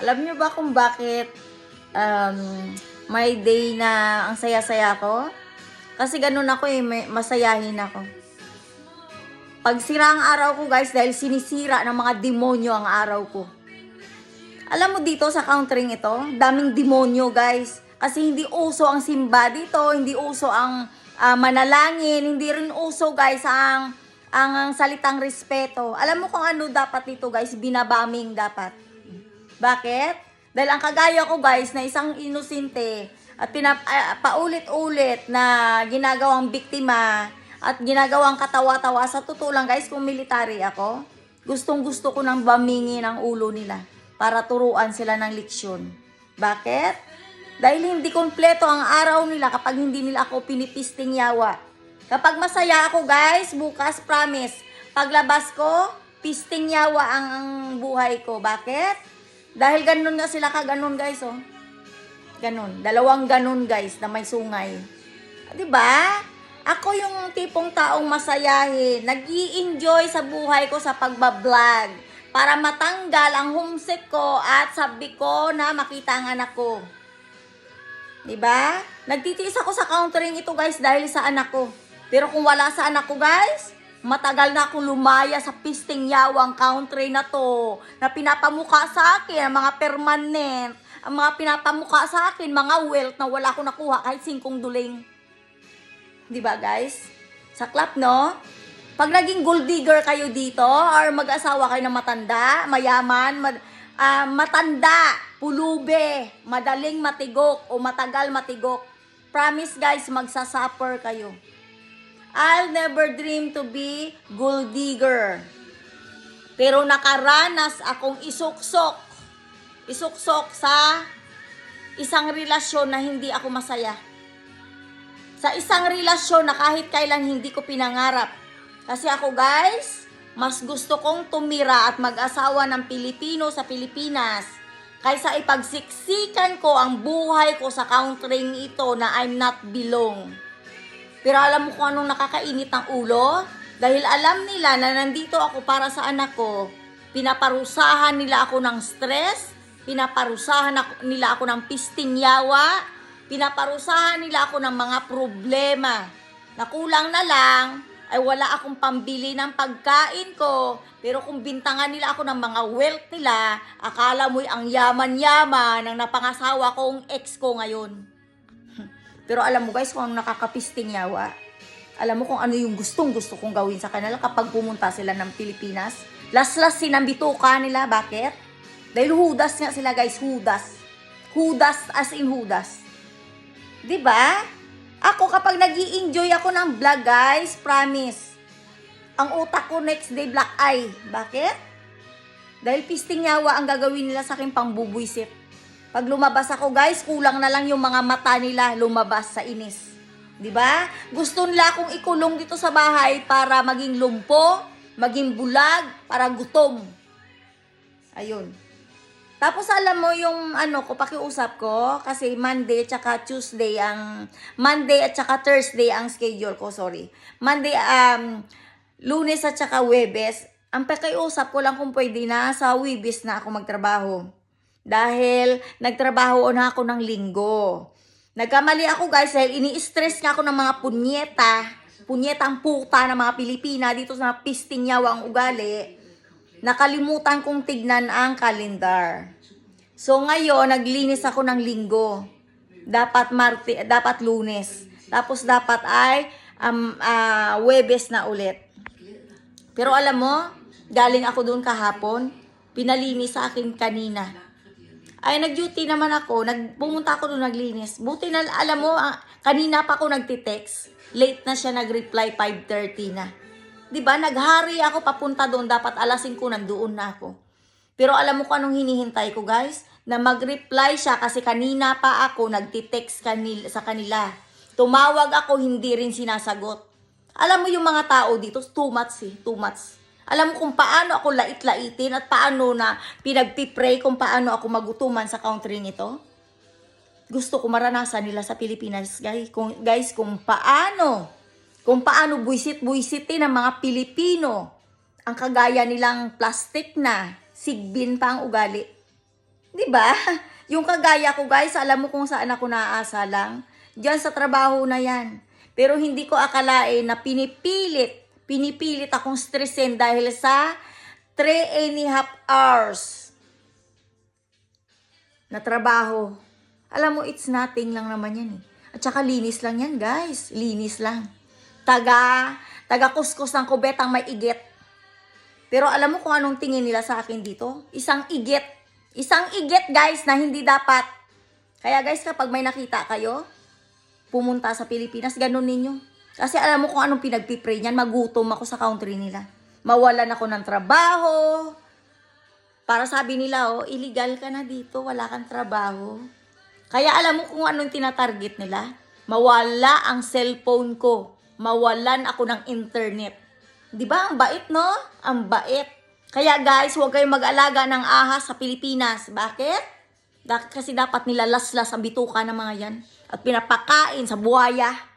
Alam niyo ba kung bakit um, may day na ang saya-saya ko? Kasi ganun ako eh, masayahin ako. Pag sira ang araw ko guys, dahil sinisira ng mga demonyo ang araw ko. Alam mo dito sa countering ito, daming demonyo guys. Kasi hindi uso ang simba dito, hindi uso ang manalangin, hindi rin uso guys ang salitang respeto. Alam mo kung ano dapat dito guys, binabaming dapat. Bakit? Dahil ang kagaya ko guys na isang inosente at paulit-ulit na ginagawang biktima at ginagawang katawa-tawa, sa totoo lang guys, kung military ako, gustong-gusto ko nang bamingin ang ulo nila para turuan sila ng leksyon. Bakit? Dahil hindi kompleto ang araw nila kapag hindi nila ako pinipisting yawa. Kapag masaya ako guys, bukas promise, paglabas ko, pisting yawa ang buhay ko. Bakit? Dahil ganun nga sila kaganon guys, oh. Ganun. Dalawang ganun guys na may sungay. Diba? Ako yung tipong taong masayahin. Nag-i-enjoy sa buhay ko sa pagbablog. Para matanggal ang homesick ko at sabi ko na makita ang anak ko. Diba? Nagtitiis ako sa countering ito guys dahil sa anak ko. Pero kung wala sa anak ko guys, matagal na akong lumaya sa pisting yawang country na to, na pinapamuka sa akin, ang mga permanent, ang mga pinapamuka sa akin, mga wealth na wala akong nakuha kahit 5 duling. Diba guys? Saklap no? Pag naging gold digger kayo dito, or mag-asawa kayo ng matanda, mayaman, matanda, pulube, madaling matigok, o matagal matigok, promise guys, magsasuffer kayo. I'll never dream to be gold digger. Pero nakaranas akong isuksok sa isang relasyon na hindi ako masaya. Sa isang relasyon na kahit kailan hindi ko pinangarap. Kasi ako guys, mas gusto kong tumira at mag-asawa ng Pilipino sa Pilipinas kaysa ipagsiksikan ko ang buhay ko sa countering ito na I'm not belong. Pero alam mo kung anong nakakainit ng ulo? Dahil alam nila na nandito ako para sa anak ko, pinaparusahan nila ako ng stress, pinaparusahan nila ako ng pisting yawa, pinaparusahan nila ako ng mga problema. Na kulang na lang ay wala akong pambili ng pagkain ko. Pero kung bintangan nila ako ng mga wealth nila, akala mo'y ang yaman-yaman ng napangasawa kong ex ko ngayon. Pero alam mo guys kung ano nakakapisting yawa? Alam mo kung ano yung gustong-gusto kong gawin sa kanila kapag pumunta sila ng Pilipinas? Las-las sinambituka nila. Bakit? Dahil hudas nga sila guys, hudas. Hudas as in hudas. Diba? Ako kapag nag-i-enjoy ako ng vlog guys, promise, ang utak ko next day black eye. Bakit? Dahil pisting yawa ang gagawin nila sa akin pangbubuisit. Pag lumabas ako guys, kulang na lang yung mga mata nila lumabas sa inis. 'Di ba? Gusto nila akong ikulong dito sa bahay para maging lumpo, maging bulag, para gutom. Ayun. Tapos alam mo yung pakiusap ko kasi Monday at saka Thursday ang schedule ko, sorry. Lunes at saka Huwebes. Ang pakiusap ko lang kung pwede na sa Huwebes na ako magtrabaho. Dahil nagtrabaho na ako ng Linggo. Nagkamali ako guys dahil ini-stress nga ako ng mga punyetang puta ng mga Pilipina dito sa pisting yawa ang ugali. Nakalimutan kong tignan ang kalendar. So ngayon naglinis ako ng Linggo. Dapat Lunes. Tapos dapat ay Huwebes na ulit. Pero alam mo, galing ako doon kahapon, pinalinis sa akin kanina. Ay, nag-duty naman ako. Pumunta ako doon naglinis. Buti na, alam mo, kanina pa ako nagtitext. Late na siya nag-reply, 5:30 na. Diba, naghari ako papunta doon. Dapat alas 5 nandoon na ako. Pero alam mo kung anong hinihintay ko, guys? Na mag-reply siya kasi kanina pa ako nagtitext sa kanila. Tumawag ako, hindi rin sinasagot. Alam mo yung mga tao dito, too much. Alam mo kung paano ako lait-laitin at paano na pinagpipray kung paano ako magutuman sa country nito. Gusto ko maranasan nila sa Pilipinas, guys, kung paano buisit-buisitin ng mga Pilipino ang kagaya nilang plastic na sigbin pa ang ugali. Di ba? Yung kagaya ko guys, alam mo kung saan ako naaasa lang? Diyan sa trabaho na yan. Pero hindi ko akalain na pinipilit akong stressin dahil sa 3.5 hours na trabaho. Alam mo, it's nothing lang naman yan eh. At saka linis lang yan guys. Linis lang. Taga kuskus ng kubetang may igit. Pero alam mo kung anong tingin nila sa akin dito? Isang igit. Isang igit guys na hindi dapat. Kaya guys, kapag may nakita kayo, pumunta sa Pilipinas, ganun ninyo. Kasi alam mo kung anong pinagpipray niyan, magutom ako sa country nila. Mawalan ako ng trabaho. Para sabi nila, oh, illegal ka na dito, wala kang trabaho. Kaya alam mo kung anong tinatarget nila? Mawala ang cellphone ko. Mawalan ako ng internet. Di ba? Ang bait, no? Ang bait. Kaya guys, huwag kayong mag-alaga ng ahas sa Pilipinas. Bakit? Kasi dapat nila laslas ang bituka ng mga yan. At pinapakain sa buhaya.